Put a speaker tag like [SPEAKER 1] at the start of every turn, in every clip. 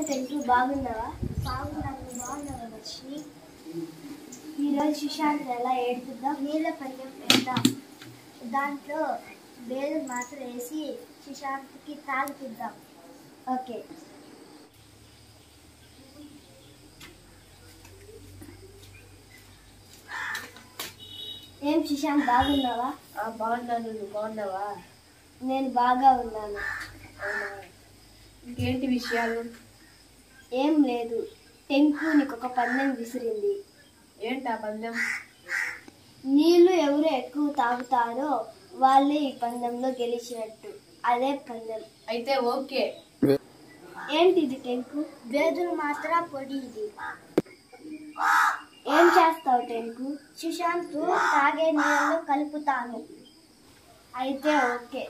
[SPEAKER 1] టెంకు బాగున్నావా? బాగున్నావా లక్ష్మి? ఈరోజు సుశాంత్ ఎలా ఏడుపుద్దాం? నీళ్ళ పళ్ళెం వేద్దాం. దాంట్లో బేలు మాత్రం వేసి సుశాంత్కి తాగిపిద్దాం. ఓకే. ఏం సుశాంత్ బాగున్నావా?
[SPEAKER 2] బాగున్నాను. నువ్వు బాగున్నావా?
[SPEAKER 1] నేను బాగా ఉన్నాను.
[SPEAKER 2] ఇంకేంటి విషయాలు?
[SPEAKER 1] ఏం లేదు. టెంకు నీకు ఒక పందెం విసిరింది.
[SPEAKER 2] ఏంటా పందెం?
[SPEAKER 1] నీళ్లు ఎవరు ఎక్కువ తాగుతారో వాళ్ళే ఈ పందెంలో గెలిచినట్టు. అదే పందెం.
[SPEAKER 2] అయితే ఓకే.
[SPEAKER 1] ఏంటిది టెంకు? వేదులు మాత్రం పొడి. ఇది ఏం చేస్తావు టెంకు? సుశాంత్ తాగే నీళ్ళలో కలుపుతాను. అయితే ఓకే.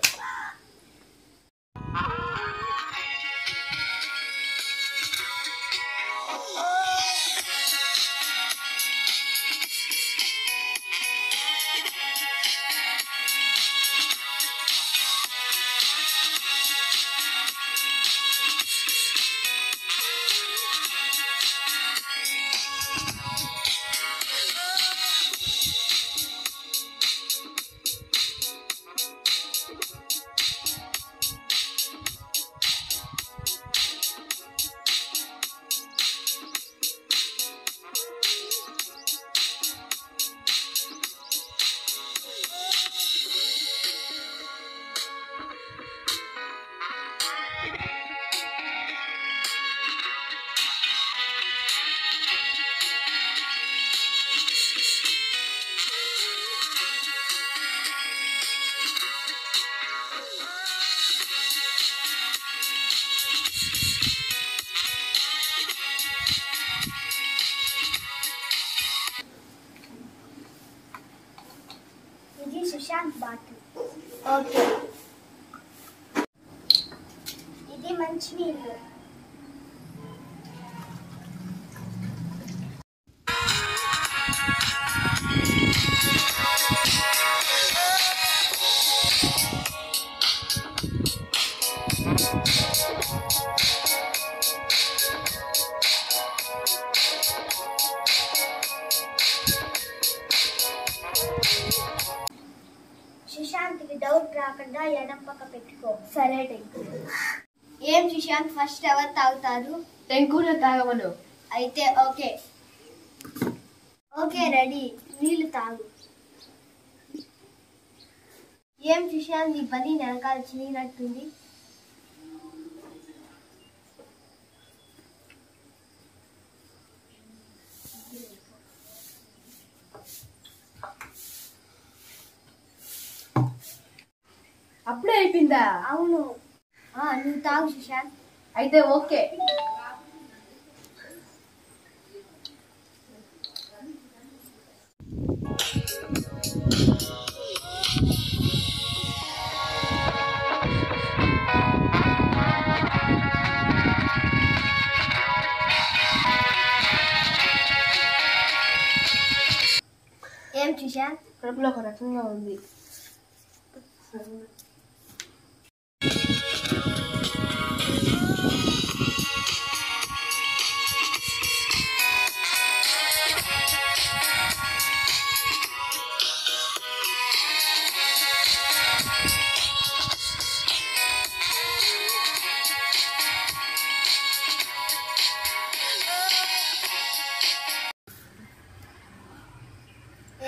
[SPEAKER 1] ఇది సుశాంత్ బాటిల్. ఓకే. ఇది మంచి నీళ్ళు. సుశాంత్కి డౌట్ రాకుండా ఎడం పక్క పెట్టుకో. సరే టెంకు. ఏం సుశాంత్, ఫస్ట్ ఎవరు తాగుతారు?
[SPEAKER 2] టెంకునే తాగమను.
[SPEAKER 1] అయితే ఓకే. Okay, ready. నీళ్ళు తాగు. ఏం సుశాంత్, నీ పని వెనకాల చిరిగినట్టుంది.
[SPEAKER 2] అప్పుడే అయిపోయిందా?
[SPEAKER 1] అవును. నువ్వు తాగు సుశాంత్.
[SPEAKER 2] అయితే ఓకే.
[SPEAKER 1] ఏం సుశాంత్?
[SPEAKER 2] కడుపులో ఒక రకంగా ఉంది.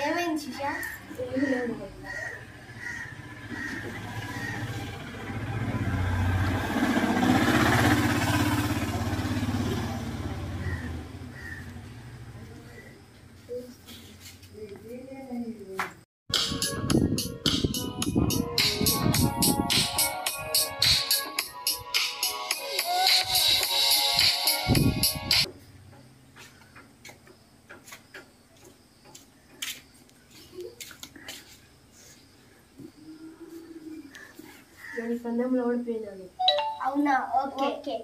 [SPEAKER 1] ఏమైంది సుశాంత్?
[SPEAKER 2] ఏమీ లేదు. నేను పందెంలో ఓడిపోయినాను.
[SPEAKER 1] అవునా? ఓకే.